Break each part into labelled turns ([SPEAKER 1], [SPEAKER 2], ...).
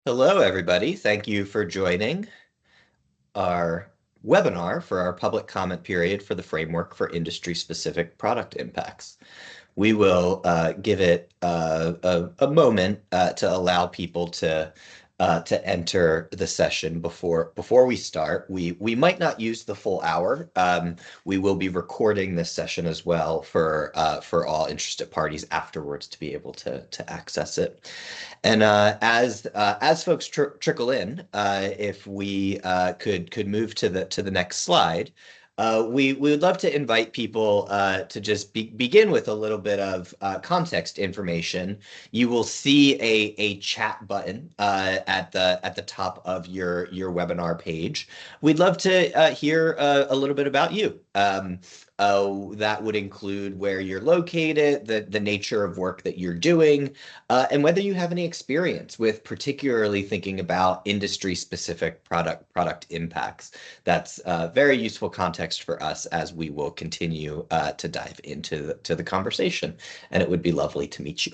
[SPEAKER 1] Hello, everybody. Thank you for joining our webinar for our public comment period for the framework for industry-specific product impacts. We will give it a moment to allow people to enter the session before we start. We might not use the full hour. We will be recording this session as well for all interested parties afterwards to be able to access it. And as folks trickle in, if we could move to the next slide. We would love to invite people to just begin with a little bit of context information. You will see a chat button at the top of your webinar page. We'd love to hear a little bit about you. That would include where you're located, the nature of work that you're doing, and whether you have any experience with particularly thinking about industry-specific product impacts. That's very useful context for us as we will continue to dive into the conversation, and it would be lovely to meet you.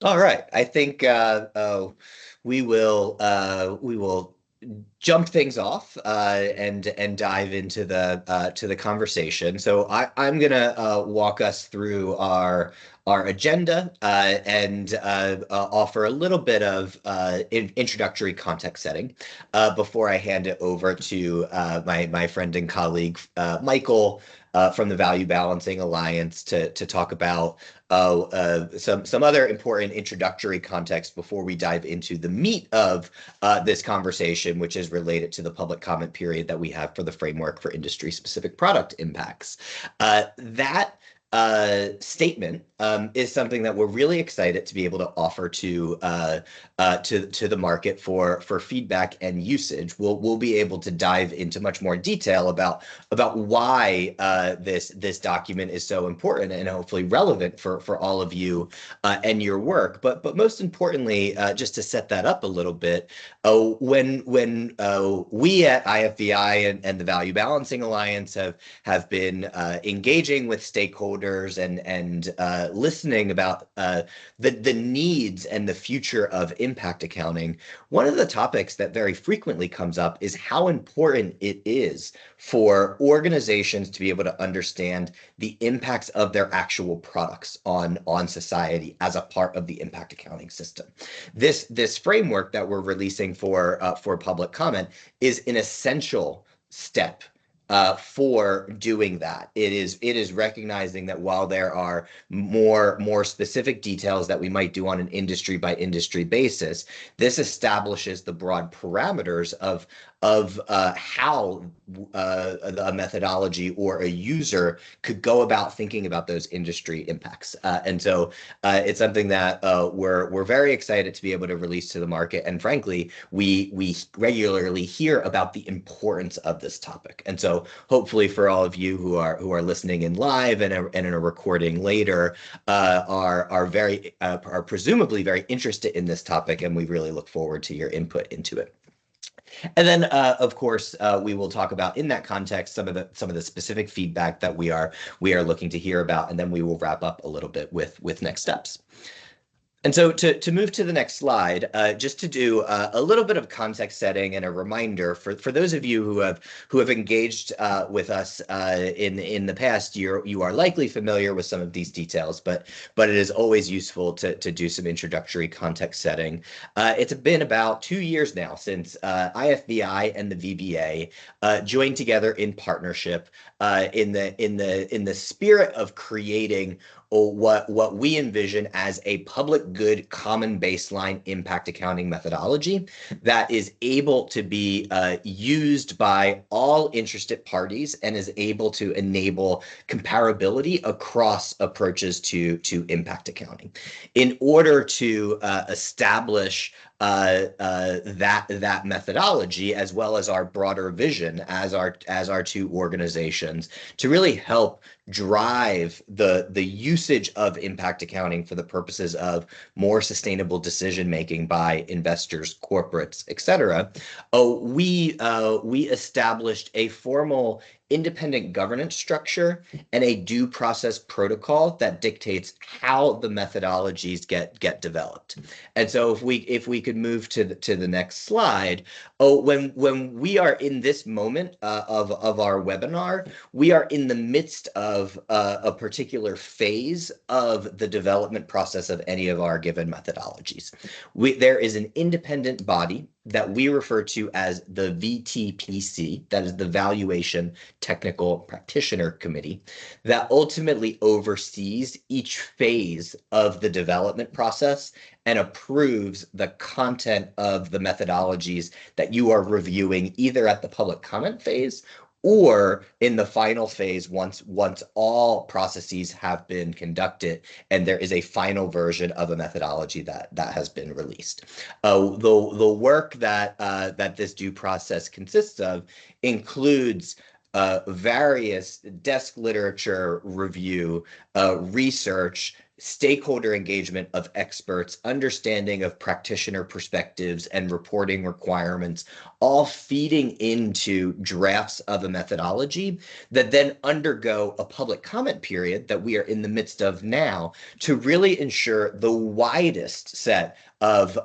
[SPEAKER 1] All right, I think we will jump things off and dive into the conversation. So I'm gonna walk us through our agenda and offer a little bit of introductory context setting before I hand it over to my friend and colleague Michael from the Value Balancing Alliance to talk about some other important introductory context before we dive into the meat of this conversation, which is related to the public comment period that we have for the framework for industry-specific product impacts. That statement is something that we're really excited to be able to offer to the market for feedback and usage. We'll be able to dive into much more detail about why this document is so important and hopefully relevant for all of you and your work. But most importantly, just to set that up a little bit, when we at IFVI and the Value Balancing Alliance have been engaging with stakeholders and listening about the needs and the future of impact accounting, one of the topics that very frequently comes up is how important it is for organizations to be able to understand the impacts of their actual products on society as a part of the impact accounting system. This framework that we're releasing for public comment is an essential step for doing that. It is recognizing that while there are more specific details that we might do on an industry by industry basis, this establishes the broad parameters of how a methodology or a user could go about thinking about those industry impacts. And so it's something that we're very excited to be able to release to the market. And frankly, we regularly hear about the importance of this topic. And so hopefully for all of you who are listening in live and in a recording later are presumably very interested in this topic, and we really look forward to your input into it. And then, of course, we will talk about in that context some of the specific feedback that we are looking to hear about, and then we will wrap up a little bit with next steps. And so to move to the next slide, just to do a little bit of context setting and a reminder for those of you who have engaged with us in the past year, you are likely familiar with some of these details, but it is always useful to do some introductory context setting. It's been about 2 years now since IFVI and the VBA joined together in partnership in the spirit of creating what we envision as a public good common baseline impact accounting methodology that is able to be used by all interested parties and is able to enable comparability across approaches to impact accounting. In order to establish that methodology, as well as our broader vision as our two organizations, to really help drive the usage of impact accounting for the purposes of more sustainable decision making by investors, corporates, etc. We established a formal independent governance structure and a due process protocol that dictates how the methodologies get developed. And so if we could move to the next slide, when we are in this moment of our webinar, we are in the midst of a particular phase of the development process of any of our given methodologies. There is an independent body that we refer to as the VTPC, that is the Valuation Technical Practitioner Committee, that ultimately oversees each phase of the development process and approves the content of the methodologies that you are reviewing either at the public comment phase or in the final phase once all processes have been conducted and there is a final version of a methodology that has been released. The work that this due process consists of includes various desk literature review, research, stakeholder engagement of experts, understanding of practitioner perspectives and reporting requirements, all feeding into drafts of a methodology that then undergo a public comment period that we are in the midst of now to really ensure the widest set of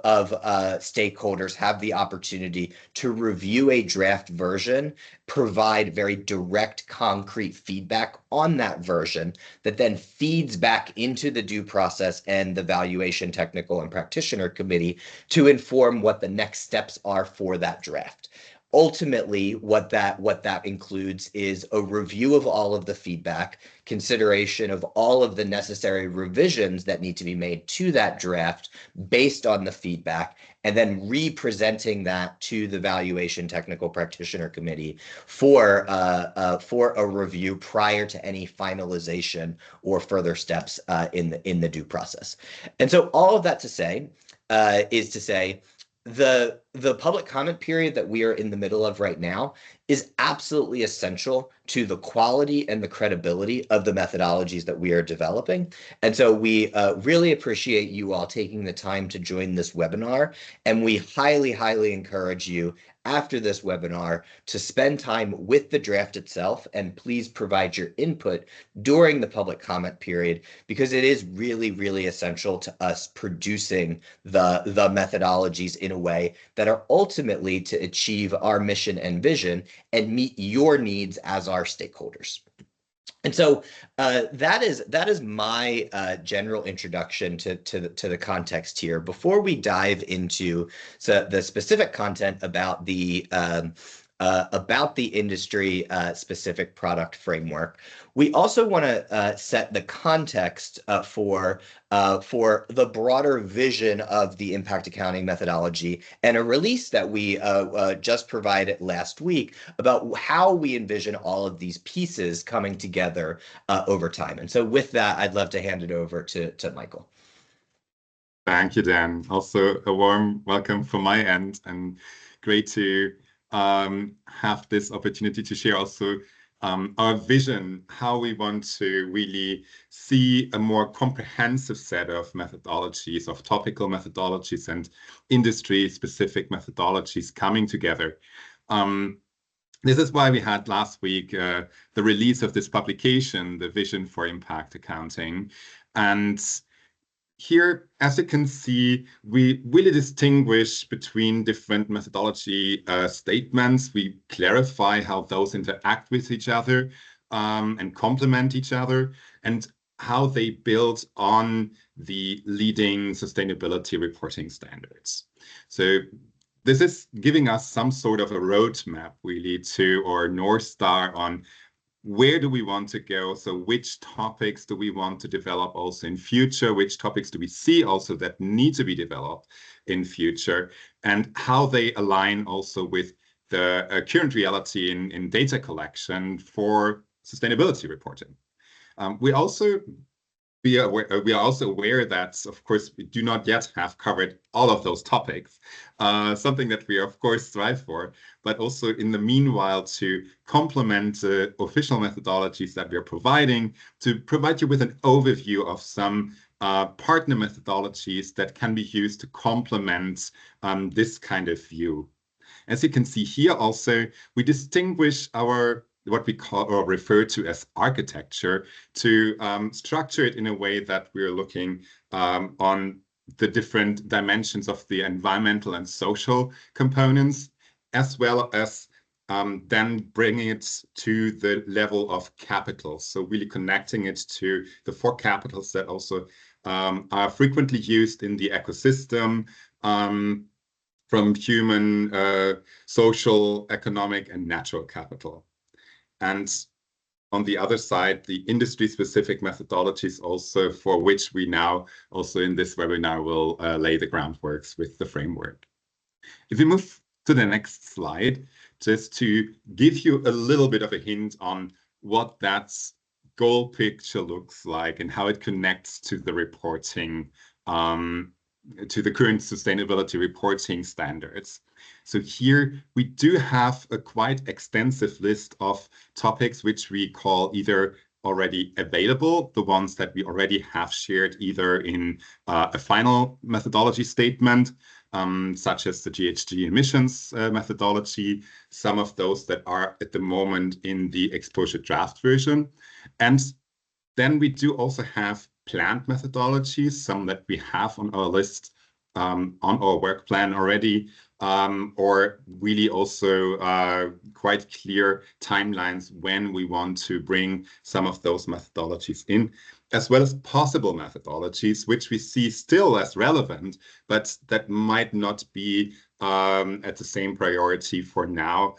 [SPEAKER 1] stakeholders have the opportunity to review a draft version, provide very direct, concrete feedback on that version that then feeds back into the due process and the Valuation Technical and Practitioner Committee to inform what the next steps are for that draft. Ultimately, what that includes is a review of all of the feedback, consideration of all of the necessary revisions that need to be made to that draft based on the feedback, and then re-presenting that to the Valuation Technical Practitioner Committee for a review prior to any finalization or further steps in the due process. And so all of that to say is to say, the public comment period that we are in the middle of right now is absolutely essential to the quality and the credibility of the methodologies that we are developing. And so we really appreciate you all taking the time to join this webinar. And we highly, highly encourage you after this webinar to spend time with the draft itself, and please provide your input during the public comment period, because it is really, really essential to us producing the methodologies in a way that are ultimately to achieve our mission and vision and meet your needs as our stakeholders. And so that is my general introduction to the context here. Before we dive into the specific content about the industry specific product framework, we also want to set the context for the broader vision of the impact accounting methodology and a release that we just provided last week about how we envision all of these pieces coming together over time. And so with that, I'd love to hand it over to Michael.
[SPEAKER 2] Thank you, Dan. Also a warm welcome from my end, and great to have this opportunity to share also our vision, how we want to really see a more comprehensive set of methodologies, of topical methodologies and industry-specific methodologies coming together. This is why we had last week the release of this publication, The Vision for Impact Accounting. And here, as you can see, we really distinguish between different methodology statements. We clarify how those interact with each other and complement each other, and how they build on the leading sustainability reporting standards. So this is giving us some sort of a roadmap really to, or North Star on where do we want to go? So which topics do we want to develop also in future? Which topics do we see also that need to be developed in future? And how they align also with the current reality in data collection for sustainability reporting. We also we are also aware that, of course, we do not yet have covered all of those topics, something that we, of course, strive for, but also in the meanwhile to complement the official methodologies that we are providing, to provide you with an overview of some partner methodologies that can be used to complement this kind of view. As you can see here also, we distinguish our what we call or refer to as architecture to structure it in a way that we're looking on the different dimensions of the environmental and social components, as well as then bringing it to the level of capital. So really connecting it to the four capitals that also are frequently used in the ecosystem, from human, social, economic, and natural capital. And on the other side, the industry-specific methodologies also for which we now also in this webinar will lay the groundworks with the framework. If we move to the next slide, just to give you a little bit of a hint on what that goal picture looks like and how it connects to the reporting, to the current sustainability reporting standards. So here we do have a quite extensive list of topics which we call either already available, the ones that we already have shared either in a final methodology statement, such as the GHG emissions methodology, some of those that are at the moment in the exposure draft version. And then we do also have planned methodologies, some that we have on our list, on our work plan already, or really also quite clear timelines when we want to bring some of those methodologies in, as well as possible methodologies, which we see still as relevant, but that might not be at the same priority for now,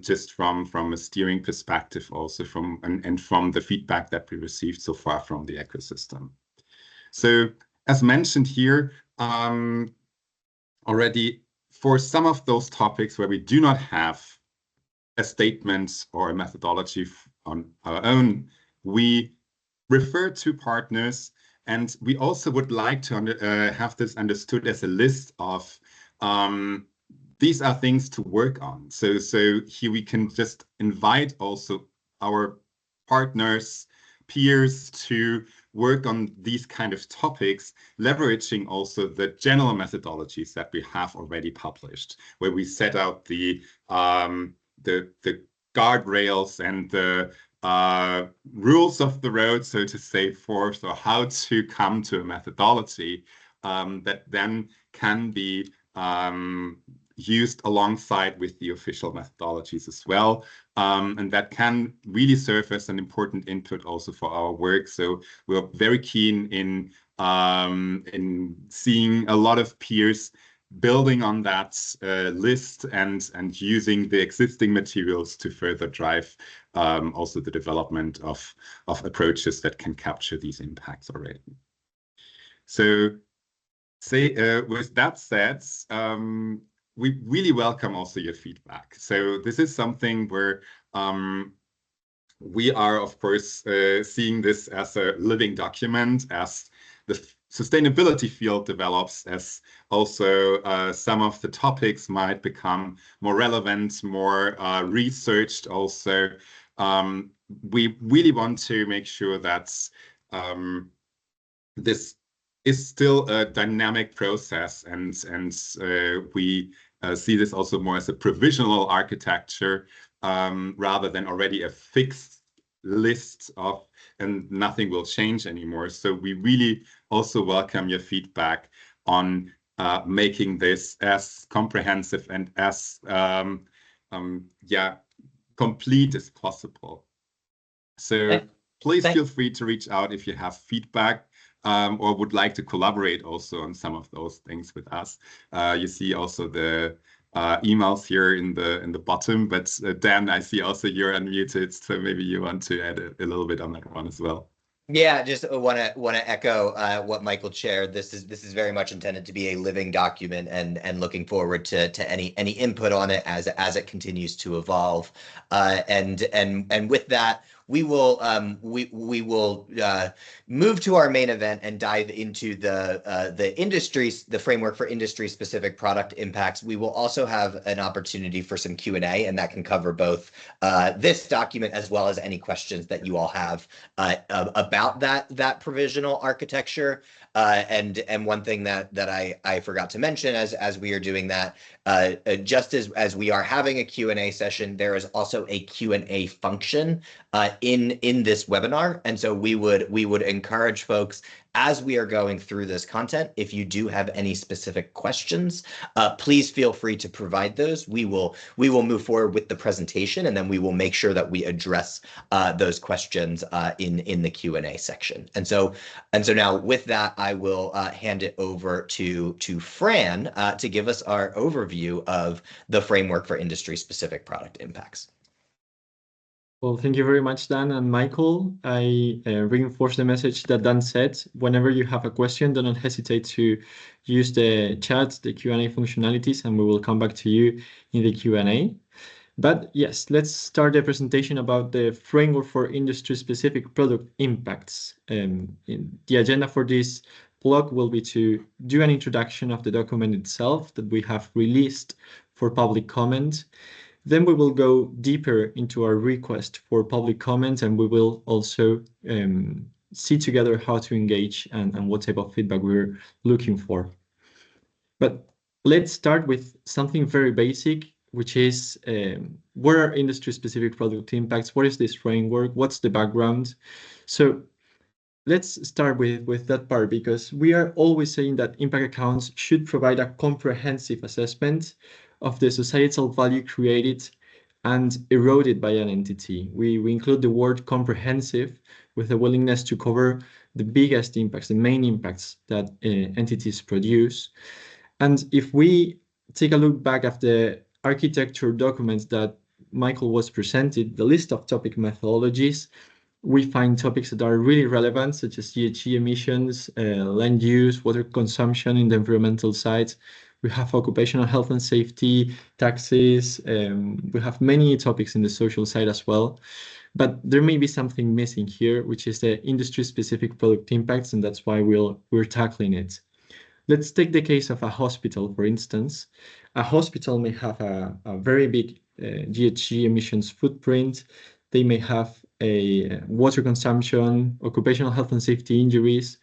[SPEAKER 2] just from a steering perspective also and from the feedback that we received so far from the ecosystem. So as mentioned here, already for some of those topics where we do not have a statement or a methodology on our own, we refer to partners, and we also would like to have this understood as a list of these are things to work on. So here we can just invite also our partners, peers to work on these kind of topics, leveraging also the general methodologies that we have already published, where we set out the guardrails and the rules of the road, so to say, for so how to come to a methodology that then can be used alongside with the official methodologies as well. And that can really serve as an important input also for our work. So we're very keen in seeing a lot of peers building on that list and using the existing materials to further drive also the development of approaches that can capture these impacts already. So with that said, we really welcome also your feedback. So this is something where we are, of course, seeing this as a living document, as the sustainability field develops, as also some of the topics might become more relevant, more researched also. We really want to make sure that this is still a dynamic process, and we see this also more as a provisional architecture rather than already a fixed list of, and nothing will change anymore. So we really also welcome your feedback on making this as comprehensive and as complete as possible. So please feel free to reach out if you have feedback or would like to collaborate also on some of those things with us. You see also the emails here in the bottom. But Dan, I see also you're unmuted, so maybe you want to add a little bit on that one as well.
[SPEAKER 1] Yeah, just want to echo what Michael shared. This is very much intended to be a living document, and looking forward to any input on it as it continues to evolve. And with that, we will move to our main event and dive into the framework for industry specific product impacts. We will also have an opportunity for some Q&A, and that can cover both this document as well as any questions that you all have about that provisional architecture. And one thing that I forgot to mention as we are doing that, just as we are having a Q&A session, there is also a Q&A function in this webinar, and so we would encourage folks, as we are going through this content, if you do have any specific questions, please feel free to provide those. We will move forward with the presentation, and then we will make sure that we address those questions in the Q&A section. And so now with that, I will hand it over to Fran to give us our overview of the framework for industry-specific product impacts.
[SPEAKER 3] Well, thank you very much, Dan and Michael. I reinforce the message that Dan said. Whenever you have a question, do not hesitate to use the chat, the Q&A functionalities, and we will come back to you in the Q&A. But yes, let's start the presentation about the framework for industry-specific product impacts. The agenda for this blog will be to do an introduction of the document itself that we have released for public comment. Then we will go deeper into our request for public comment, and we will also see together how to engage and what type of feedback we're looking for. But let's start with something very basic, which is what are industry-specific product impacts? What is this framework? What's the background? So let's start with that part, because we are always saying that impact accounts should provide a comprehensive assessment of the societal value created and eroded by an entity. We include the word comprehensive with a willingness to cover the biggest impacts, the main impacts that entities produce. And if we take a look back at the architecture documents that Michael was presented, the list of topic methodologies, we find topics that are really relevant, such as GHG emissions, land use, water consumption in the environmental side. We have occupational health and safety, taxes. We have many topics in the social side as well. But there may be something missing here, which is the industry-specific product impacts, and that's why we're tackling it. Let's take the case of a hospital, for instance. A hospital may have a very big GHG emissions footprint. They may have a water consumption, occupational health and safety injuries,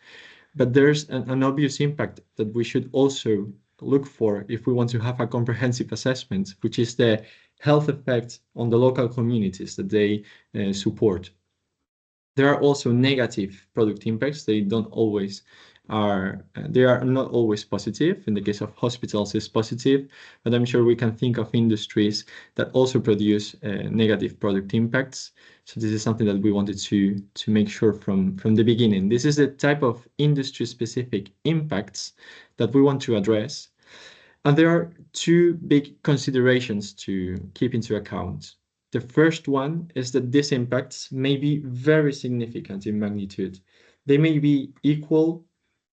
[SPEAKER 3] but there's an obvious impact that we should also look for if we want to have a comprehensive assessment, which is the health effect on the local communities that they support. There are also negative product impacts. They are not always positive. In the case of hospitals, it's positive, but I'm sure we can think of industries that also produce negative product impacts. So this is something that we wanted to make sure from the beginning. This is the type of industry-specific impacts that we want to address. And there are two big considerations to keep into account. The first one is that these impacts may be very significant in magnitude. They may be equal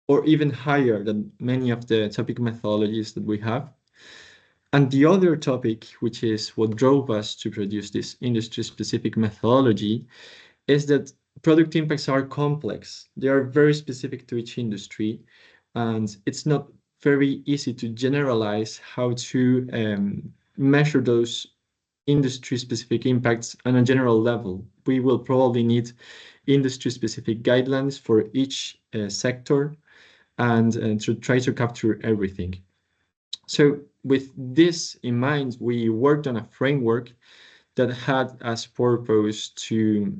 [SPEAKER 3] or even higher than many of the topic methodologies that we have. And the other topic, which is what drove us to produce this industry-specific methodology, is that product impacts are complex. They are very specific to each industry, and it's not very easy to generalize how to measure those industry-specific impacts on a general level. We will probably need industry-specific guidelines for each sector and to try to capture everything. So with this in mind, we worked on a framework that had as purpose to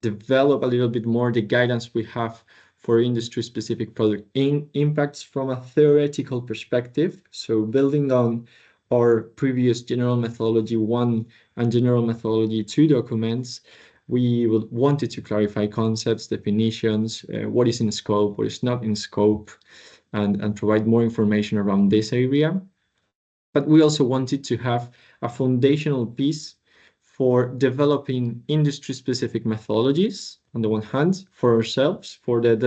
[SPEAKER 3] develop a little bit more the guidance we have for industry-specific product impacts from a theoretical perspective. So building on our previous General Methodology 1 and General Methodology 2 documents, we wanted to clarify concepts, definitions, what is in scope, what is not in scope, and provide more information around this area. But we also wanted to have a foundational piece for developing industry-specific methodologies on the one hand for ourselves, for the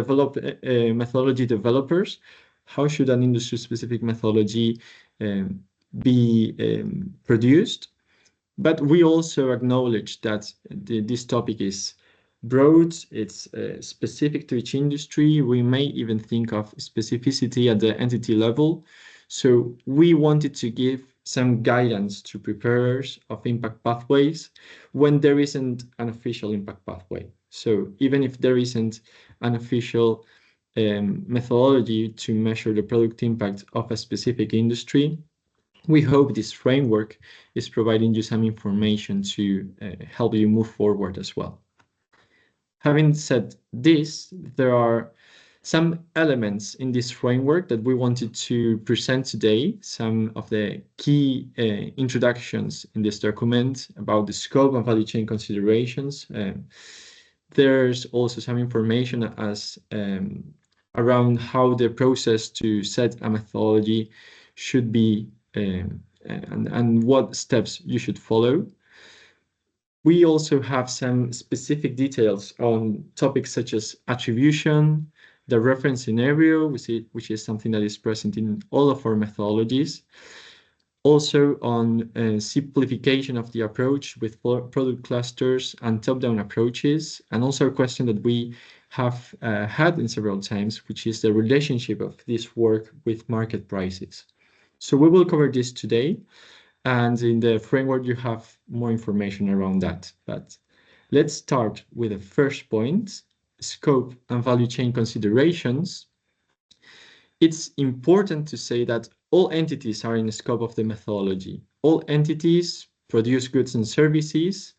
[SPEAKER 3] methodology developers. How should an industry-specific methodology be produced? But we also acknowledge that this topic is broad, it's specific to each industry. We may even think of specificity at the entity level. So we wanted to give some guidance to preparers of impact pathways when there isn't an official impact pathway. So even if there isn't an official methodology to measure the product impact of a specific industry, we hope this framework is providing you some information to help you move forward as well. Having said this, there are some elements in this framework that we wanted to present today, some of the key introductions in this document about the scope and value chain considerations. There's also some information as around how the process to set a methodology should be and what steps you should follow. We also have some specific details on topics such as attribution, the reference scenario, which is something that is present in all of our methodologies. Also on simplification of the approach with product clusters and top-down approaches, and also a question that we have had in several times, which is the relationship of this work with market prices. So we will cover this today, and in the framework you have more information around that. But let's start with the first point, scope and value chain considerations. It's important to say that all entities are in the scope of the methodology. All entities produce goods and services.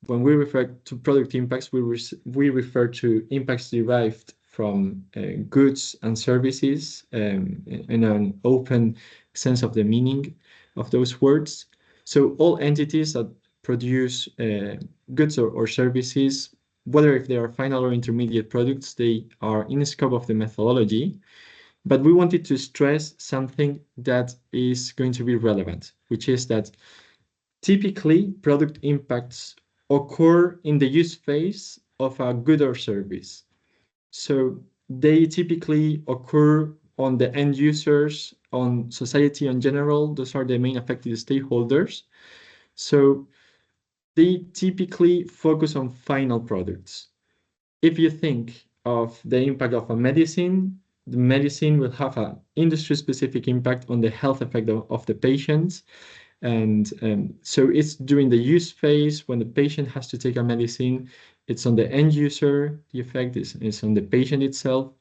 [SPEAKER 3] When we refer to product impacts, we refer to impacts derived from goods and services in an open sense of the meaning of those words. So all entities that produce goods or services, whether if they are final or intermediate products, they are in the scope of the methodology. But we wanted to stress something that is going to be relevant, which is that typically product impacts occur in the use phase of a good or service. So they typically occur on the end users, on society in general. Those are the main affected stakeholders. So they typically focus on final products. If you think of the impact of a medicine, the medicine will have an industry-specific impact on the health effect of the patients. And so it's during the use phase when the patient has to take a medicine, it's on the end user, the effect is on the patient itself.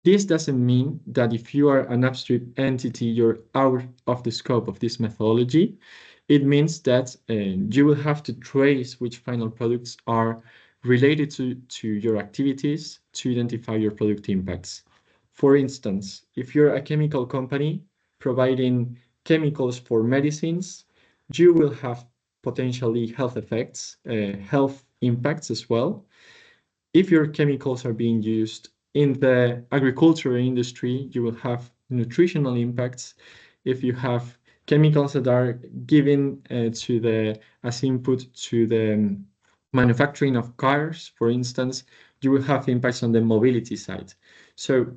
[SPEAKER 3] This doesn't mean that if you are an upstream entity, you're out of the scope of this methodology. It means that you will have to trace which final products are related to your activities to identify your product impacts. For instance, if you're a chemical company providing chemicals for medicines, you will have potentially health effects, health impacts as well. If your chemicals are being used in the agricultural industry, you will have nutritional impacts. If you have chemicals that are given as input to the manufacturing of cars, for instance, you will have impacts on the mobility side. So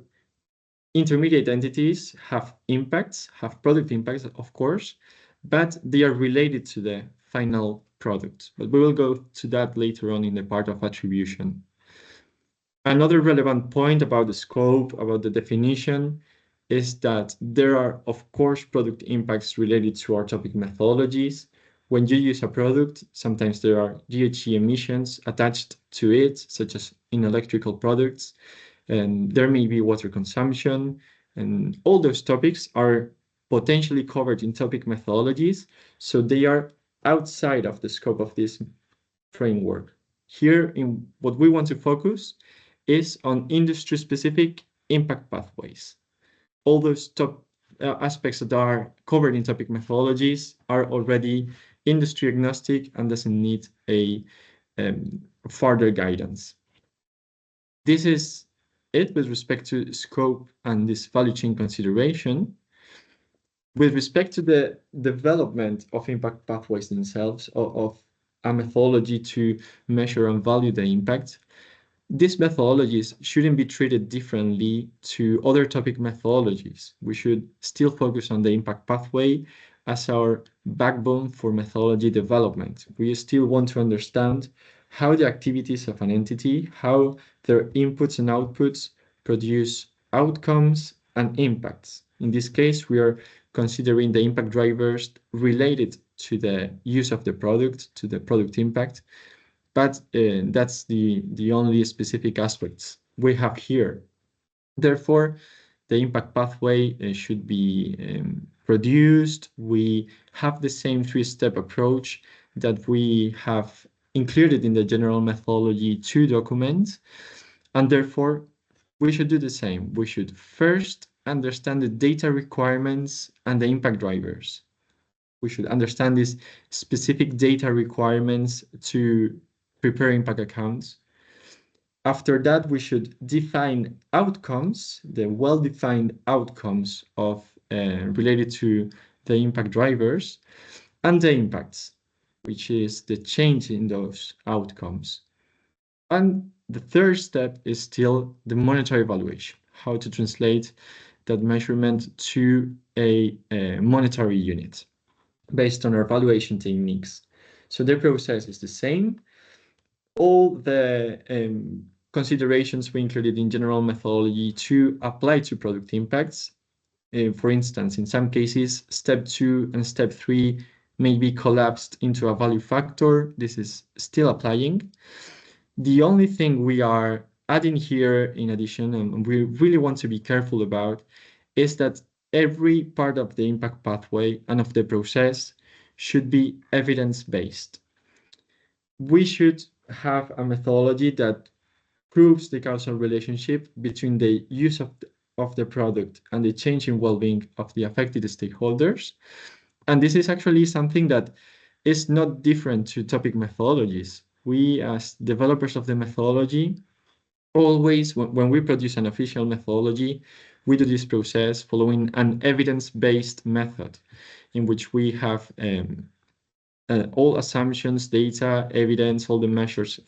[SPEAKER 3] intermediate entities have impacts, have product impacts, of course, but they are related to the final product. But we will go to that later on in the part of attribution. Another relevant point about the scope, about the definition, is that there are, of course, product impacts related to our topic methodologies. When you use a product, sometimes there are GHG emissions attached to it, such as in electrical products, and there may be water consumption, and all those topics are potentially covered in topic methodologies, so they are outside of the scope of this framework. Here, in what we want to focus is on industry-specific impact pathways. All those top aspects that are covered in topic methodologies are already industry agnostic and doesn't need a further guidance. This is it with respect to scope and this value chain consideration. With respect to the development of impact pathways themselves, of a methodology to measure and value the impact, these methodologies shouldn't be treated differently to other topic methodologies. We should still focus on the impact pathway as our backbone for methodology development. We still want to understand how the activities of an entity, how their inputs and outputs produce outcomes and impacts. In this case, we are considering the impact drivers related to the use of the product, to the product impact, but that's the only specific aspects we have here. Therefore, the impact pathway should be produced. We have the same three-step approach that we have included in the general methodology 2 document, and therefore we should do the same. We should first understand the data requirements and the impact drivers. We should understand these specific data requirements to prepare impact accounts. After that, we should define outcomes, the well-defined outcomes of related to the impact drivers, and the impacts, which is the change in those outcomes. And the third step is still the monetary evaluation, how to translate that measurement to a monetary unit based on our evaluation techniques. So the process is the same. All the considerations we included in general methodology to apply to product impacts. For instance, in some cases, step 2 and step 3 may be collapsed into a value factor. This is still applying. The only thing we are adding here in addition, and we really want to be careful about, is that every part of the impact pathway and of the process should be evidence-based. We should have a methodology that proves the causal relationship between the use of the product and the change in well-being of the affected stakeholders. And this is actually something that is not different to topic methodologies. We, as developers of the methodology, always, when we produce an official methodology, we do this process following an evidence-based method in which we have all assumptions, data, evidence, all the measures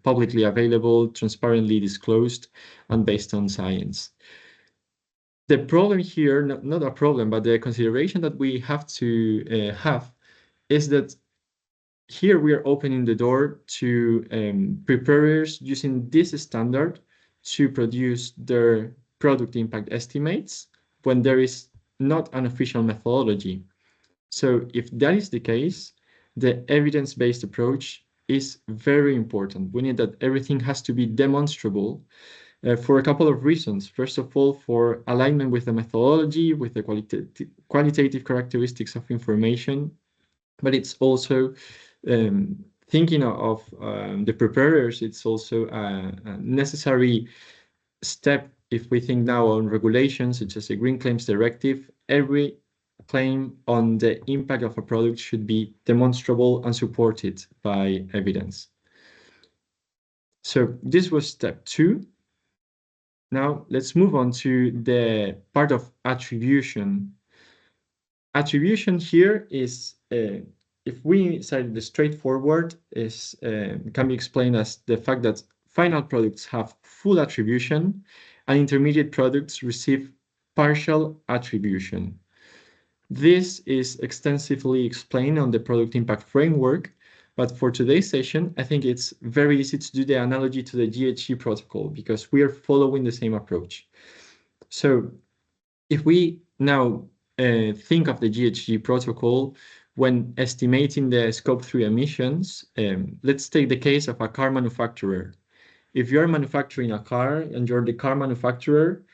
[SPEAKER 3] publicly available, transparently disclosed, and based on science. The problem here, not a problem, but the consideration that we have to have is that here we are opening the door to preparers using this standard to produce their product impact estimates when there is not an official methodology. So if that is the case, the evidence-based approach is very important. We need that everything has to be demonstrable for a couple of reasons. First of all, for alignment with the methodology, with the qualitative characteristics of information, but it's also thinking of the preparers, it's also a necessary step if we think now on regulations such as the Green Claims Directive. Every claim on the impact of a product should be demonstrable and supported by evidence. So this was step 2. Now let's move on to the part of attribution. Attribution here is, if we cite the straightforward, is can be explained as the fact that final products have full attribution and intermediate products receive partial attribution. This is extensively explained on the product impact framework, but for today's session, I think it's very easy to do the analogy to the GHG protocol because we are following the same approach. So if we now think of the GHG protocol when estimating the scope 3 emissions, let's take the case of a car manufacturer. If you're manufacturing a car and you're the car manufacturer,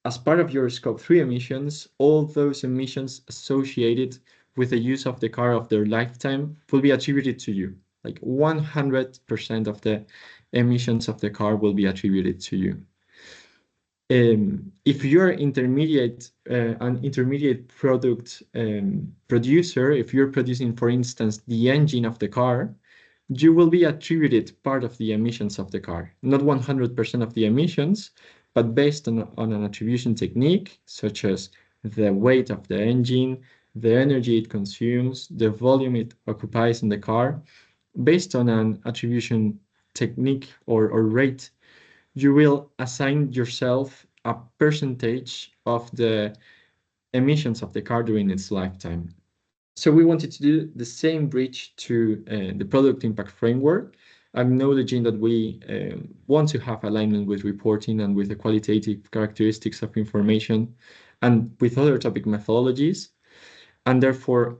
[SPEAKER 3] as part of your scope 3 emissions, all those emissions associated with the use of the car of their lifetime will be attributed to you. Like 100% of the emissions of the car will be attributed to you. If you're an intermediate product producer, if you're producing, for instance, the engine of the car, you will be attributed part of the emissions of the car, not 100% of the emissions, but based on an attribution technique, such as the weight of the engine, the energy it consumes, the volume it occupies in the car. Based on an attribution technique or rate, you will assign yourself a percentage of the emissions of the car during its lifetime. So we wanted to do the same bridge to the product impact framework, acknowledging that we want to have alignment with reporting and with the qualitative characteristics of information and with other topic methodologies. And therefore,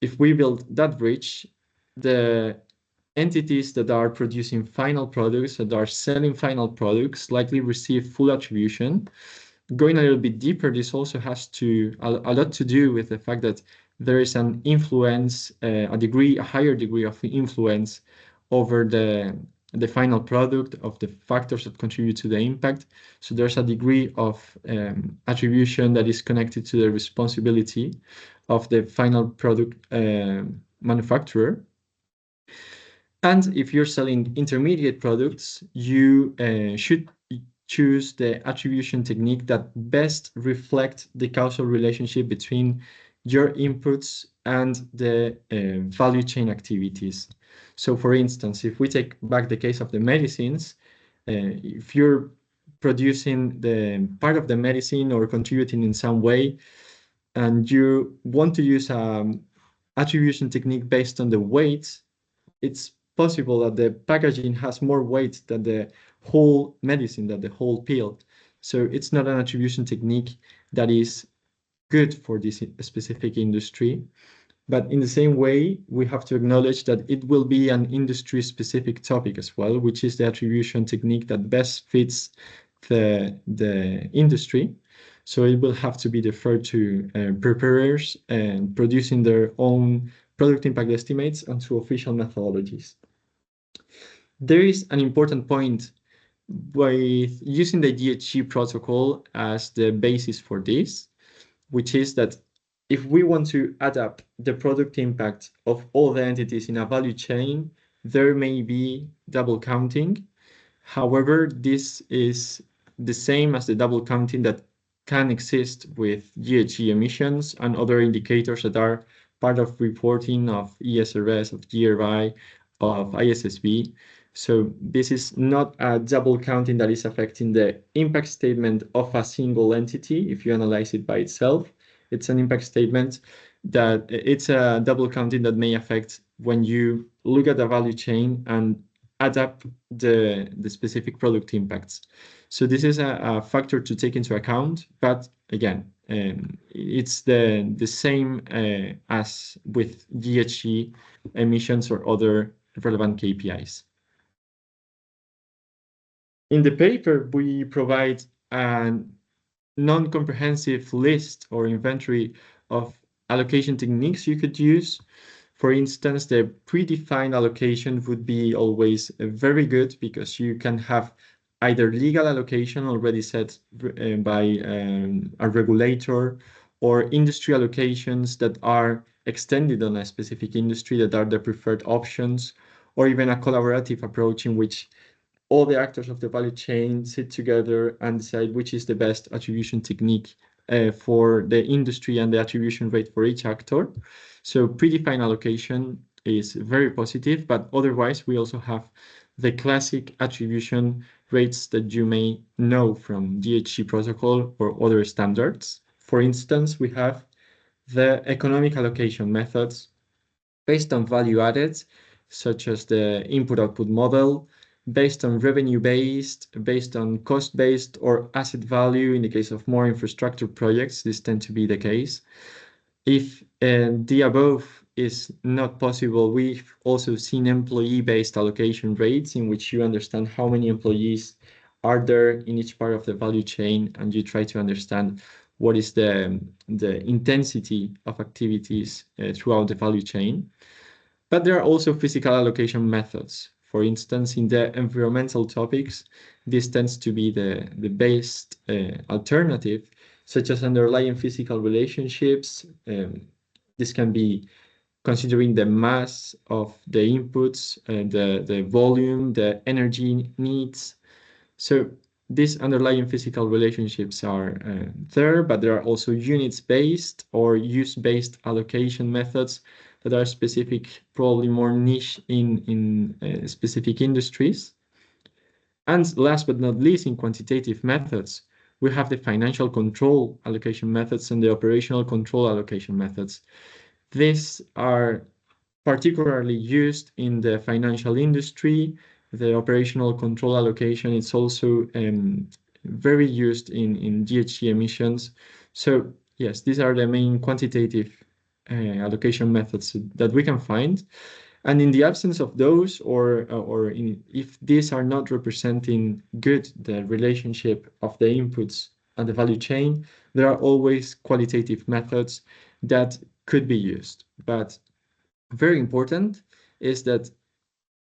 [SPEAKER 3] if we build that bridge, the entities that are producing final products, that are selling final products, likely receive full attribution. Going a little bit deeper, this also has a lot to do with the fact that there is an influence, a higher degree of influence over the final product of the factors that contribute to the impact. So there's a degree of attribution that is connected to the responsibility of the final product manufacturer. And if you're selling intermediate products, you should choose the attribution technique that best reflect the causal relationship between your inputs and the value chain activities. So for instance, if we take back the case of the medicines, if you're producing the part of the medicine or contributing in some way, and you want to use attribution technique based on the weight, it's possible that the packaging has more weight than the whole medicine, than the whole pill. So it's not an attribution technique that is good for this specific industry. But in the same way, we have to acknowledge that it will be an industry-specific topic as well, which is the attribution technique that best fits the industry. So it will have to be deferred to preparers and producing their own product impact estimates and to official methodologies. There is an important point with using the GHG protocol as the basis for this, which is that if we want to add up the product impact of all the entities in a value chain, there may be double counting. However, this is the same as the double counting that can exist with GHG emissions and other indicators that are part of reporting of ESRS, of GRI, of ISSB. So this is not a double counting that is affecting the impact statement of a single entity if you analyze it by itself. It's an impact statement that it's a double counting that may affect when you look at the value chain and add up the specific product impacts. So this is a factor to take into account, but again, it's the same as with GHG emissions or other relevant KPIs. In the paper, we provide a non-comprehensive list or inventory of allocation techniques you could use. For instance, the predefined allocation would be always very good because you can have either legal allocation already set by a regulator or industry allocations that are extended on a specific industry that are the preferred options, or even a collaborative approach in which all the actors of the value chain sit together and decide which is the best attribution technique for the industry and the attribution rate for each actor. So predefined allocation is very positive, but otherwise we also have the classic attribution rates that you may know from GHG protocol or other standards. For instance, we have the economic allocation methods based on value added, such as the input-output model, based on revenue-based, based on cost-based, or asset value. In the case of more infrastructure projects, this tend to be the case. If the above is not possible, we've also seen employee-based allocation rates in which you understand how many employees are there in each part of the value chain, and you try to understand what is the intensity of activities throughout the value chain. But there are also physical allocation methods. For instance, in the environmental topics, this tends to be the best alternative, such as underlying physical relationships. This can be considering the mass of the inputs, the volume, the energy needs. So these underlying physical relationships are there, but there are also units-based or use-based allocation methods that are specific, probably more niche in specific industries. And last but not least, in quantitative methods, we have the financial control allocation methods and the operational control allocation methods. These are particularly used in the financial industry. The operational control allocation is also very used in GHG emissions. So yes, these are the main quantitative allocation methods that we can find. And in the absence of those, if these are not representing good the relationship of the inputs and the value chain, there are always qualitative methods that could be used. But very important is that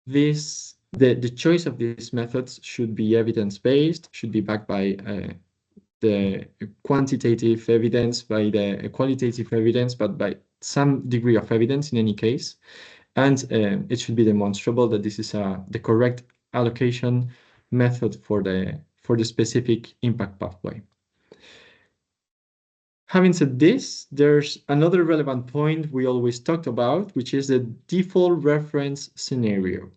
[SPEAKER 3] the choice of these methods should be evidence-based, should be backed by the quantitative evidence, by the qualitative evidence, but by some degree of evidence in any case. And it should be demonstrable that this is the correct allocation method for the specific impact pathway. Having said this, there's another relevant point we always talked about, which is the default reference scenario.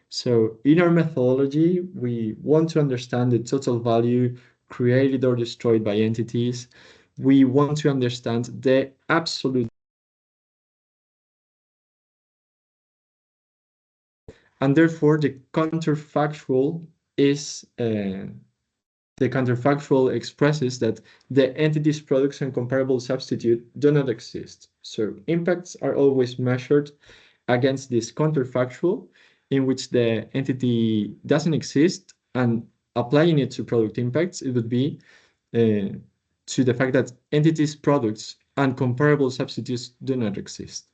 [SPEAKER 3] So in our methodology, we want to understand the total value created or destroyed by entities. We want to understand the absolute, and therefore the counterfactual expresses that the entity's products and comparable substitute do not exist. So impacts are always measured against this counterfactual in which the entity doesn't exist, and applying it to product impacts, it would be to the fact that entities' products and comparable substitutes do not exist.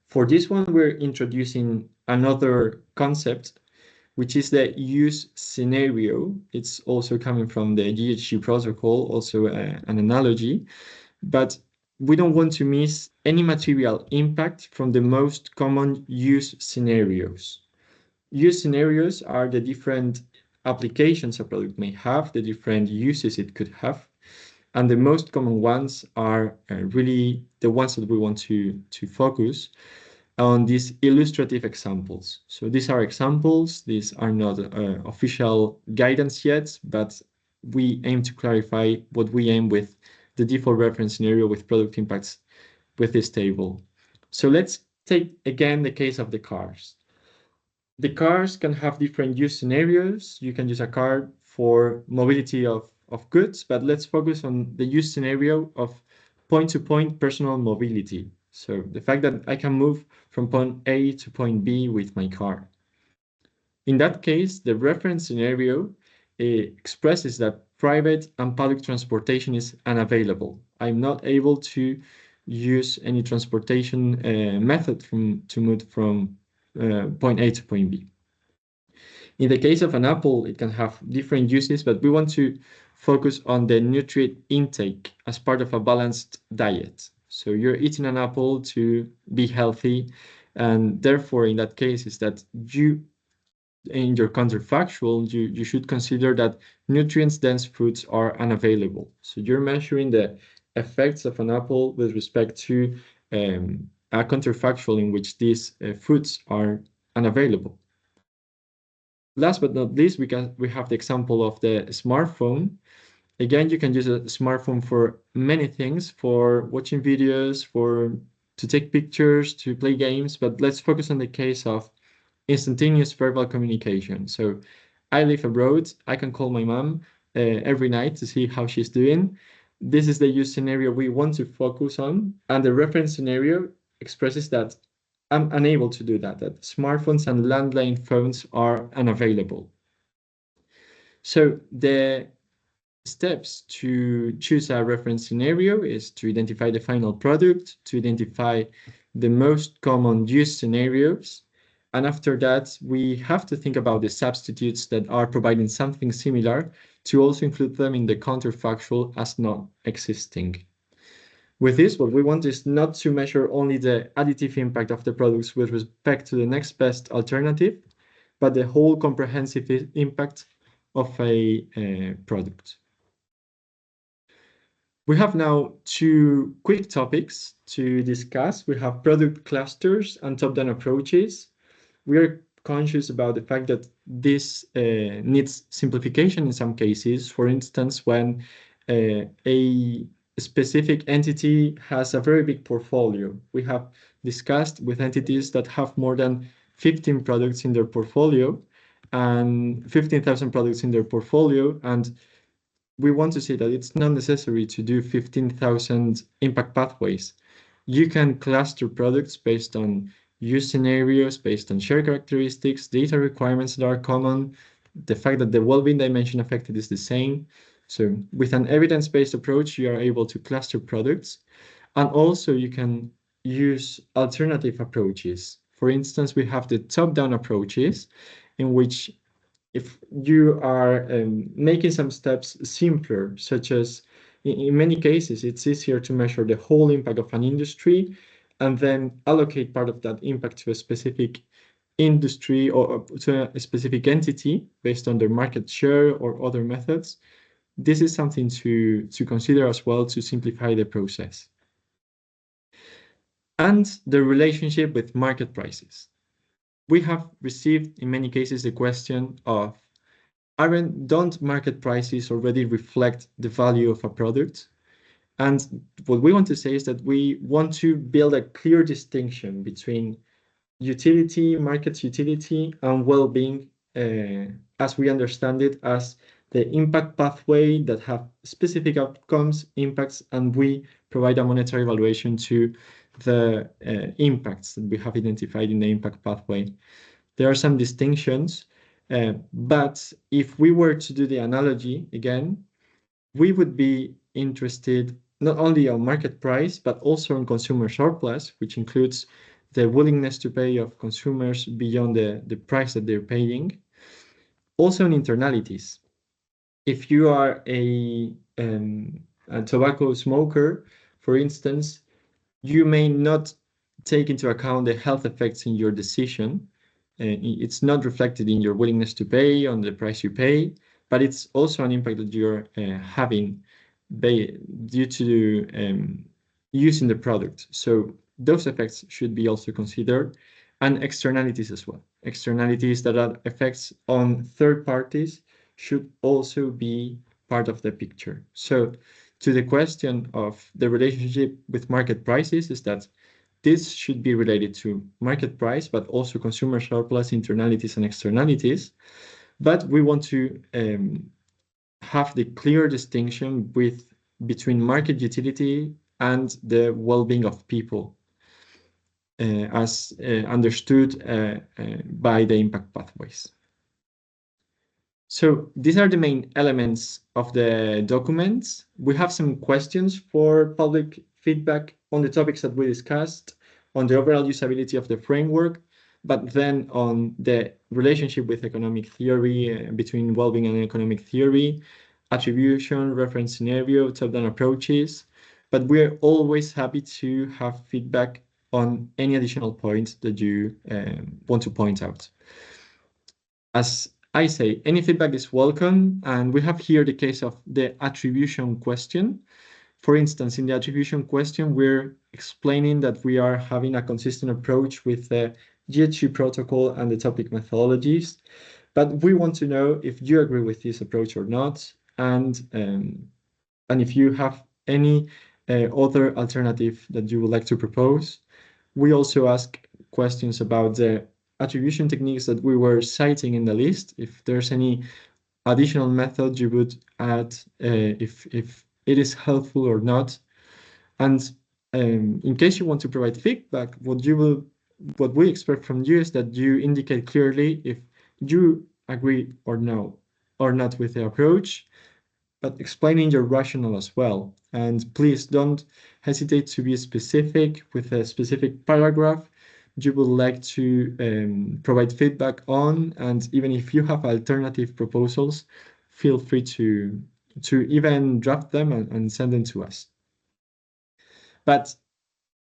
[SPEAKER 3] For this one, we're introducing another concept, which is the use scenario. It's also coming from the GHG protocol, also an analogy, but we don't want to miss any material impact from the most common use scenarios. Use scenarios are the different applications a product may have, the different uses it could have, and the most common ones are really the ones that we want to focus on these illustrative examples. So these are examples, these are not official guidance yet, but we aim to clarify what we aim with the default reference scenario with product impacts with this table. So let's take again the case of the cars. The cars can have different use scenarios. You can use a car for mobility of goods, but let's focus on the use scenario of point-to-point personal mobility. So the fact that I can move from point A to point B with my car. In that case, the reference scenario expresses that private and public transportation is unavailable. I'm not able to use any transportation method to move from point A to point B. In the case of an apple, it can have different uses, but we want to focus on the nutrient intake as part of a balanced diet. So you're eating an apple to be healthy, and therefore in that case is that you, in your counterfactual, you should consider that nutrients-dense foods are unavailable. So you're measuring the effects of an apple with respect to a counterfactual in which these foods are unavailable. Last but not least, we have the example of the smartphone. Again, you can use a smartphone for many things, for watching videos, to take pictures, to play games, but let's focus on the case of instantaneous verbal communication. So I live abroad, I can call my mom every night to see how she's doing. This is the use scenario we want to focus on, and the reference scenario expresses that I'm unable to do that smartphones and landline phones are unavailable. So the steps to choose a reference scenario is to identify the final product, to identify the most common use scenarios, and after that, we have to think about the substitutes that are providing something similar to also include them in the counterfactual as not existing. With this, what we want is not to measure only the additive impact of the products with respect to the next best alternative, but the whole comprehensive impact of a product. We have now two quick topics to discuss. We have product clusters and top-down approaches. We are conscious about the fact that this needs simplification in some cases. For instance, when a specific entity has a very big portfolio. We have discussed with entities that have more than 15 products in their portfolio and 15,000 products in their portfolio, and we want to say that it's not necessary to do 15,000 impact pathways. You can cluster products based on use scenarios, based on shared characteristics, data requirements that are common, the fact that the well-being dimension affected is the same. So with an evidence-based approach, you are able to cluster products. And also you can use alternative approaches. For instance, we have the top-down approaches in which if you are making some steps simpler, such as in many cases, it's easier to measure the whole impact of an industry and then allocate part of that impact to a specific industry or to a specific entity based on their market share or other methods. This is something to consider as well to simplify the process. And the relationship with market prices. We have received in many cases the question of, don't market prices already reflect the value of a product? And what we want to say is that we want to build a clear distinction between utility, market utility, and well-being, as we understand it, as the impact pathway that have specific outcomes, impacts, and we provide a monetary valuation to the impacts that we have identified in the impact pathway. There are some distinctions, but if we were to do the analogy again, we would be interested not only on market price, but also on consumer surplus, which includes the willingness to pay of consumers beyond the price that they're paying. Also on internalities. If you are a tobacco smoker, for instance, you may not take into account the health effects in your decision. It's not reflected in your willingness to pay, on the price you pay, but it's also an impact that you're having due to using the product. So those effects should be also considered, and externalities as well. Externalities that are effects on third parties should also be part of the picture. So to the question of the relationship with market prices is that this should be related to market price, but also consumer surplus, internalities, and externalities. But we want to have the clear distinction between market utility and the well-being of people, as understood by the impact pathways. So these are the main elements of the documents. We have some questions for public feedback on the topics that we discussed, on the overall usability of the framework, but then on the relationship with economic theory, between well-being and economic theory, attribution, reference scenario, top-down approaches. But we're always happy to have feedback on any additional points that you want to point out. As I say, any feedback is welcome, and we have here the case of the attribution question. For instance, in the attribution question, we're explaining that we are having a consistent approach with the GHG protocol and the topic methodologies, but we want to know if you agree with this approach or not, and if you have any other alternative that you would like to propose. We also ask questions about the attribution techniques that we were citing in the list, if there's any additional method you would add, if it is helpful or not. And in case you want to provide feedback, what we expect from you is that you indicate clearly if you agree or not with the approach, but explaining your rationale as well. And please don't hesitate to be specific with a specific paragraph you would like to provide feedback on, and even if you have alternative proposals, feel free to even draft them and send them to us. But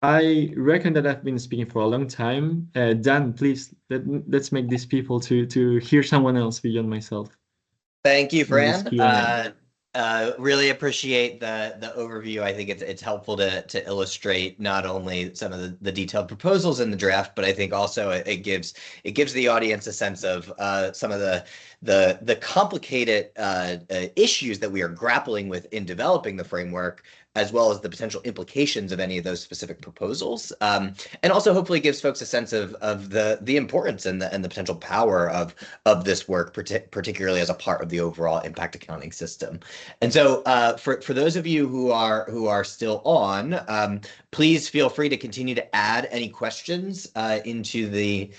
[SPEAKER 3] I reckon that I've been speaking for a long time. Dan, please, let's make these people to hear someone else beyond myself.
[SPEAKER 1] Thank you,
[SPEAKER 3] in this
[SPEAKER 1] Fran.
[SPEAKER 3] Q&A.
[SPEAKER 1] Really appreciate the overview. I think it's helpful to illustrate not only some of the detailed proposals in the draft, but I think also it gives the audience a sense of some of the complicated issues that we are grappling with in developing the framework, as well as the potential implications of any of those specific proposals, and also hopefully gives folks a sense of the importance and the potential power of this work, particularly as a part of the overall impact accounting system. And so, for those of you who are still on, please feel free to continue to add any questions into the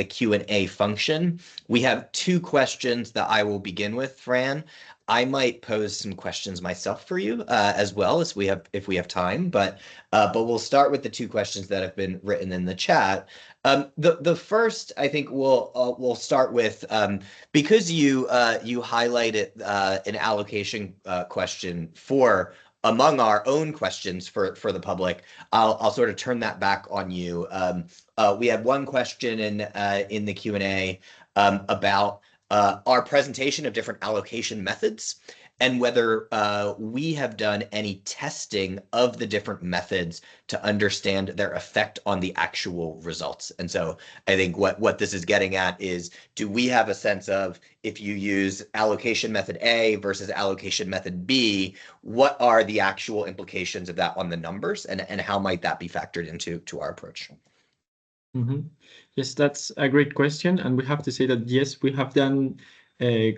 [SPEAKER 1] Q&A function. We have two questions that I will begin with, Fran. I might pose some questions myself for you as well as if we have time, but we'll start with the two questions that have been written in the chat. The first, I think we'll start with because you highlighted an allocation question for among our own questions for the public. I'll sort of turn that back on you. We have one question in the Q&A about our presentation of different allocation methods and whether we have done any testing of the different methods to understand their effect on the actual results. And so I think what this is getting at is, do we have a sense of, if you use allocation method A versus allocation method B, what are the actual implications of that on the numbers, and how might that be factored into our approach?
[SPEAKER 3] Yes, that's a great question. And we have to say that, yes, we have done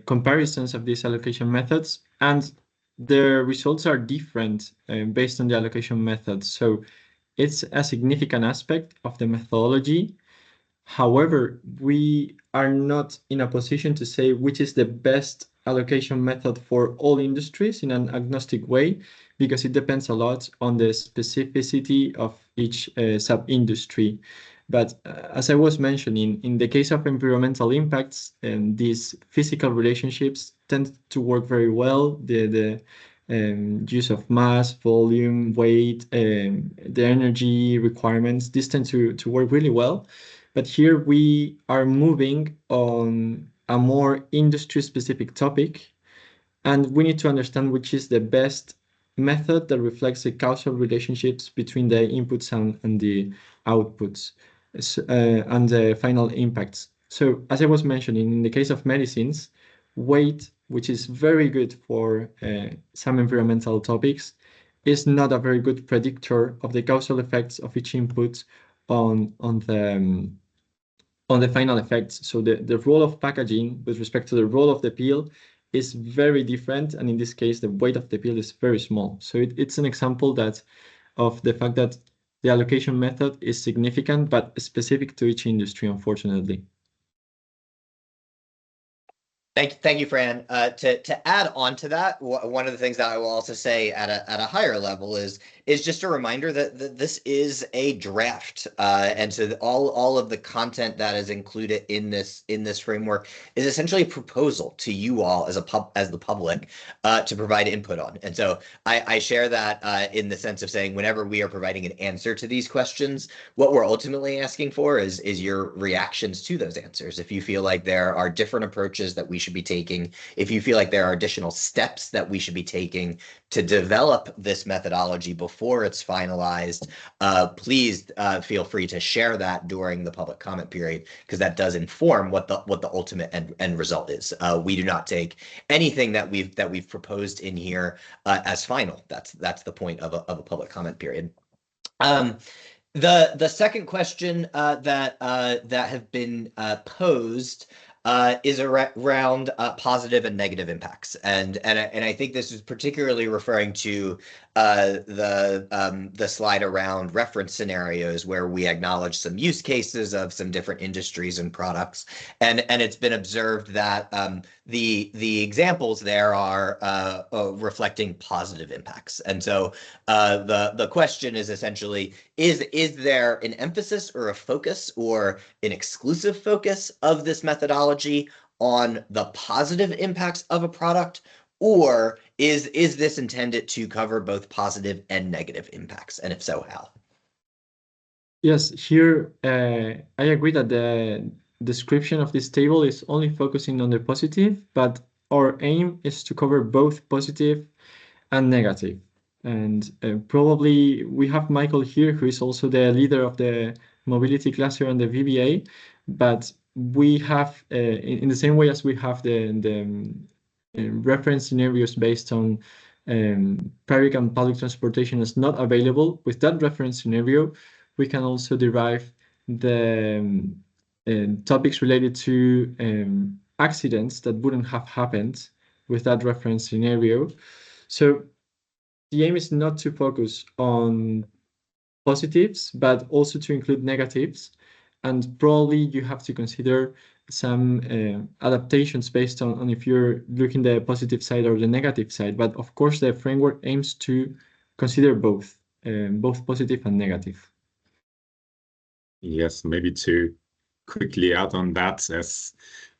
[SPEAKER 3] comparisons of these allocation methods, and the results are different based on the allocation methods. So it's a significant aspect of the methodology. However, we are not in a position to say which is the best allocation method for all industries in an agnostic way, because it depends a lot on the specificity of each sub-industry. But as I was mentioning, in the case of environmental impacts, these physical relationships tend to work very well. The use of mass, volume, weight, the energy requirements, these tend to work really well. But here we are moving on a more industry-specific topic, and we need to understand which is the best method that reflects the causal relationships between the inputs and the outputs and the final impacts. So as I was mentioning, in the case of medicines, weight, which is very good for some environmental topics, is not a very good predictor of the causal effects of each input on the final effects. So the role of packaging with respect to the role of the peel is very different, and in this case, the weight of the peel is very small. So it's an example of the fact that the allocation method is significant, but specific to each industry, unfortunately.
[SPEAKER 1] Thank you, Fran. To add on to that, one of the things that I will also say at a higher level is just a reminder that this is a draft, and so all of the content that is included in this framework is essentially a proposal to you all as the public to provide input on. And so I share that in the sense of saying, whenever we are providing an answer to these questions, what we're ultimately asking for is your reactions to those answers. If you feel like there are different approaches that we should be taking, if you feel like there are additional steps that we should be taking to develop this methodology before it's finalized, please feel free to share that during the public comment period, because that does inform what the ultimate end result is. We do not take anything that we've proposed in here as final. That's the point of a public comment period. The second question that have been posed is around positive and negative impacts, and I think this is particularly referring to the slide around reference scenarios, where we acknowledge some use cases of some different industries and products, and it's been observed that the examples there are reflecting positive impacts. And so the question is essentially, is there an emphasis or a focus or an exclusive focus of this methodology on the positive impacts of a product, or is this intended to cover both positive and negative impacts? And if so, how?
[SPEAKER 3] Yes, here I agree that description of this table is only focusing on the positive, but our aim is to cover both positive and negative. And probably we have Michael here, who is also the leader of the mobility cluster on the VBA, but we have, in the same way as we have the reference scenarios based on private and public transportation is not available, with that reference scenario, we can also derive the topics related to accidents that wouldn't have happened with that reference scenario. So the aim is not to focus on positives, but also to include negatives. And probably you have to consider some adaptations based on if you're looking the positive side or the negative side. But of course, the framework aims to consider both positive and negative.
[SPEAKER 2] Yes, maybe to quickly add on that, as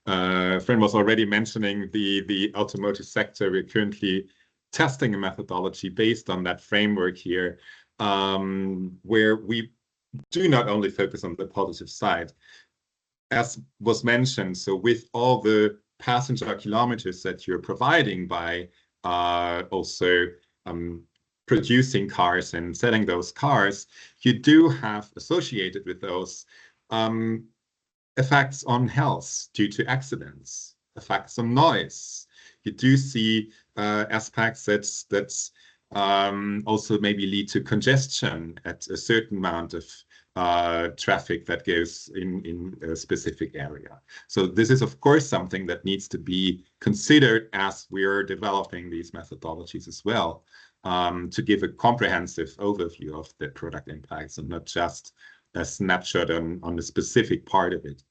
[SPEAKER 2] Fran was already mentioning, the automotive sector, we're currently testing a methodology based on that framework here, where we do not only focus on the positive side, as was mentioned. So with all the passenger kilometers that you're providing by also producing cars and selling those cars, you do have associated with those effects on health due to accidents, effects on noise. You do see aspects that also maybe lead to congestion at a certain amount of traffic that goes in a specific area. So this is, of course, something that needs to be considered as we're developing these methodologies as well, to give a comprehensive overview of the product impacts and not just a snapshot on a specific part of it.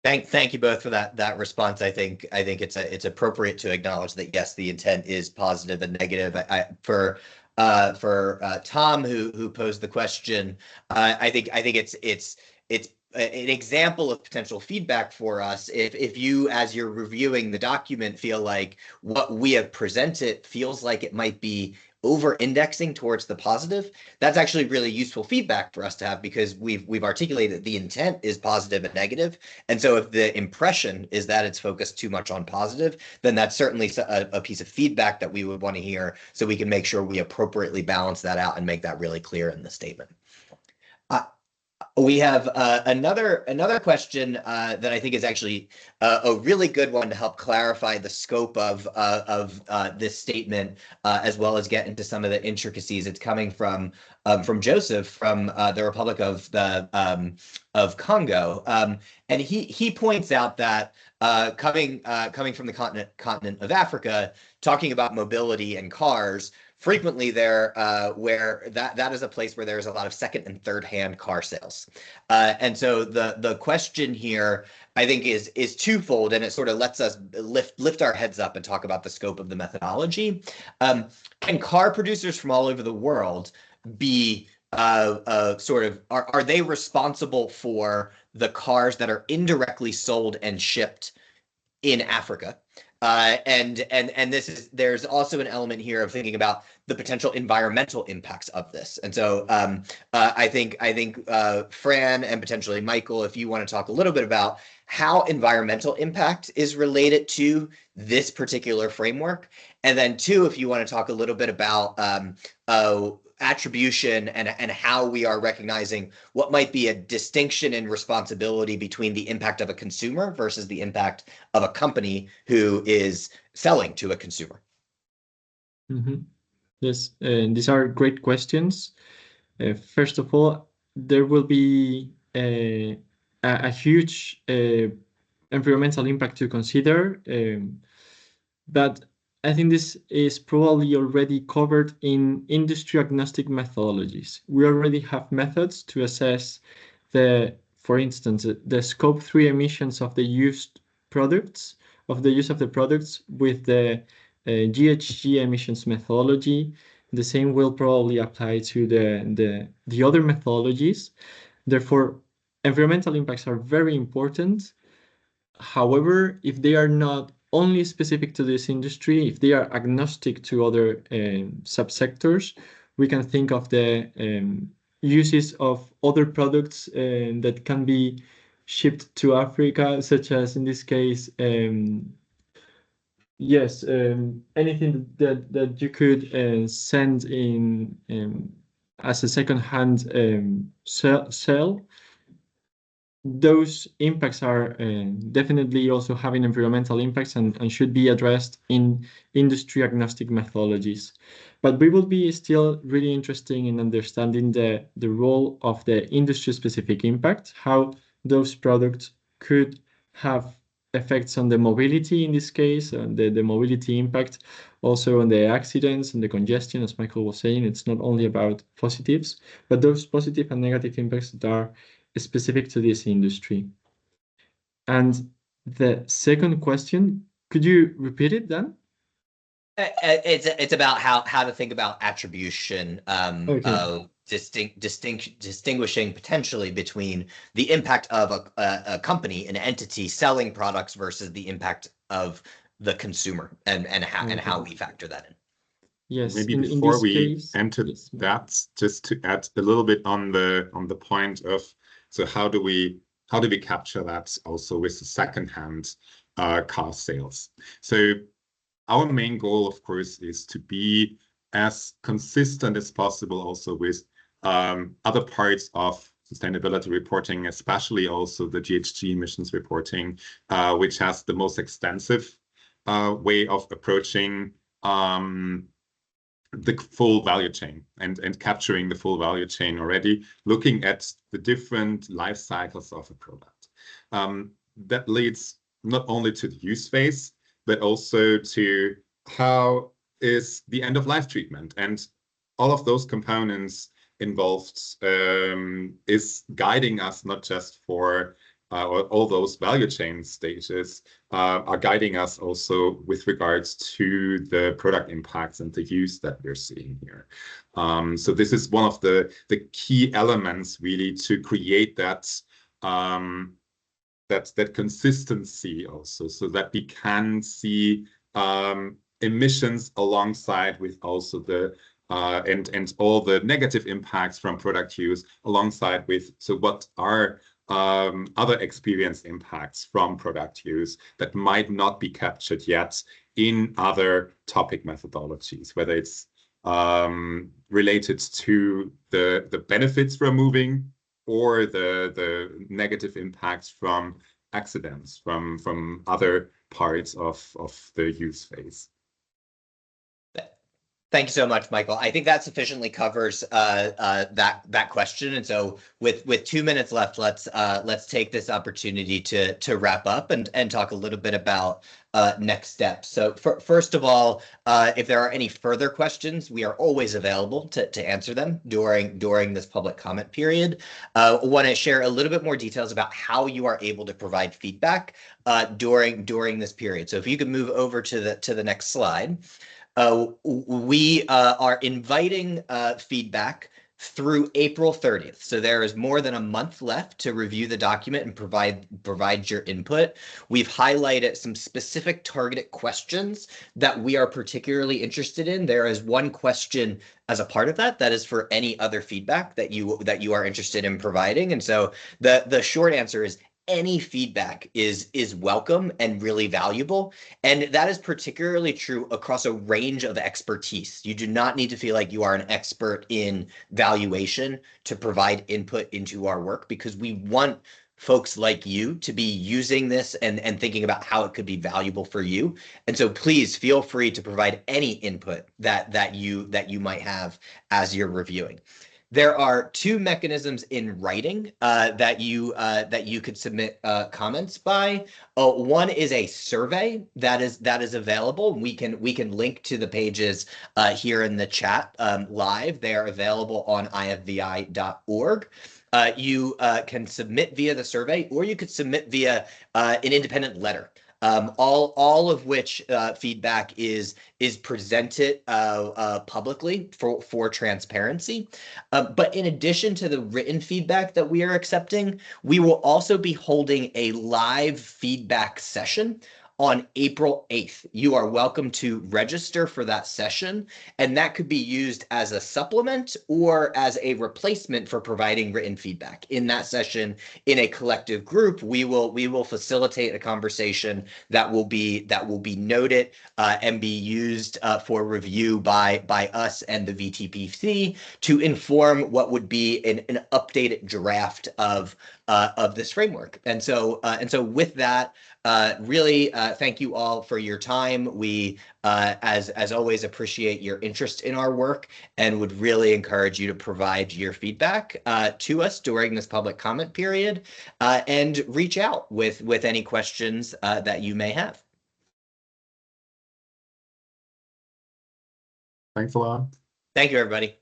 [SPEAKER 1] Thank you both for that response. I think it's appropriate to acknowledge that yes, the intent is positive and negative. For Tom, who posed the question, I think it's an example of potential feedback for us. If you, as you're reviewing the document, feel like what we have presented feels like it might be over-indexing towards the positive, that's actually really useful feedback for us to have, because we've articulated that the intent is positive and negative. And so if the impression is that it's focused too much on positive, then that's certainly a piece of feedback that we would want to hear, so we can make sure we appropriately balance that out and make that really clear in the statement. We have another question that I think is actually a really good one to help clarify the scope of this statement, as well as get into some of the intricacies. It's coming from Joseph from the Republic of Congo, and he points out that coming from the continent of Africa, talking about mobility and cars, frequently there where that is a place where there's a lot of second and third hand car sales. And so the question here, I think, is twofold, and it sort of lets us lift our heads up and talk about the scope of the methodology. Can car producers from all over the world be sort of, are they responsible for the cars that are indirectly sold and shipped in Africa? And there's also an element here of thinking about the potential environmental impacts of this. And so I think Fran and potentially Michael, if you want to talk a little bit about how environmental impact is related to this particular framework. And then two, if you want to talk a little bit about attribution and how we are recognizing what might be a distinction in responsibility between the impact of a consumer versus the impact of a company who is selling to a consumer.
[SPEAKER 3] Mm-hmm. Yes, these are great questions. First of all, there will be a huge environmental impact to consider, but I think this is probably already covered in industry agnostic methodologies. We already have methods to assess for instance, the scope 3 emissions of the used products, of the use of the products with the GHG emissions methodology. The same will probably apply to the other methodologies. Therefore, environmental impacts are very important. However, if they are not only specific to this industry, if they are agnostic to other subsectors, we can think of the uses of other products that can be shipped to Africa, such as in this case, yes, anything that you could send in as a second-hand sell. Those impacts are definitely also having environmental impacts and should be addressed in industry agnostic methodologies. But we will be still really interested in understanding the role of the industry specific impact, how those products could have effects on the mobility in this case, on the mobility impact, also on the accidents and the congestion, as Michael was saying. It's not only about positives, but those positive and negative impacts that are specific to this industry. And the second question, could you repeat it, Dan?
[SPEAKER 1] It's about how to think about attribution,
[SPEAKER 3] Okay.
[SPEAKER 1] distinguishing potentially between the impact of a company, an entity selling products versus the impact of the consumer and how we factor that in.
[SPEAKER 3] Yes,
[SPEAKER 2] Maybe
[SPEAKER 3] in
[SPEAKER 2] before
[SPEAKER 3] this
[SPEAKER 2] we
[SPEAKER 3] case,
[SPEAKER 2] enter
[SPEAKER 3] yes.
[SPEAKER 2] that, just to add a little bit on the point of, so how do we capture that also with the secondhand car sales? So our main goal, of course, is to be as consistent as possible also with other parts of sustainability reporting, especially also the GHG emissions reporting, which has the most extensive way of approaching the full value chain and capturing the full value chain already, looking at the different life cycles of a product. That leads not only to the use phase, but also to how is the end of life treatment, and all of those components involved is guiding us not just for all those value chain stages are guiding us also with regards to the product impacts and the use that we're seeing here. So this is one of the key elements really to create that that consistency also, so that we can see emissions alongside with also the and all the negative impacts from product use alongside with, so what are other experience impacts from product use that might not be captured yet in other topic methodologies, whether it's related to the benefits from moving or the negative impacts from accidents from other parts of the use phase.
[SPEAKER 1] Thank you so much, Michael. I think that sufficiently covers that question. And so with 2 minutes left, let's take this opportunity to wrap up and talk a little bit about next steps. So first of all, if there are any further questions, we are always available to answer them during this public comment period. I want to share a little bit more details about how you are able to provide feedback during this period. So if you could move over to the next slide. We are inviting feedback through April 30th. So there is more than a month left to review the document and provide your input. We've highlighted some specific targeted questions that we are particularly interested in. There is one question as a part of that is for any other feedback that you are interested in providing. And so the short answer is any feedback is welcome and really valuable. And that is particularly true across a range of expertise. You do not need to feel like you are an expert in valuation to provide input into our work, because we want folks like you to be using this and thinking about how it could be valuable for you. And so please feel free to provide any input that you might have as you're reviewing. There are two mechanisms in writing that you could submit comments by. One is a survey that is available. We can link to the pages here in the chat live. They are available on ifvi.org. You can submit via the survey, or you could submit via an independent letter. All of which feedback is presented publicly for transparency. But in addition to the written feedback that we are accepting, we will also be holding a live feedback session on April 8th. You are welcome to register for that session, and that could be used as a supplement or as a replacement for providing written feedback. In that session, in a collective group, we will facilitate a conversation that will be noted and be used for review by us and the VTPC to inform what would be an updated draft of this framework. And so with that, really thank you all for your time. We, as always, appreciate your interest in our work and would really encourage you to provide your feedback to us during this public comment period and reach out with any questions that you may have.
[SPEAKER 2] Thanks a lot.
[SPEAKER 1] Thank you, everybody.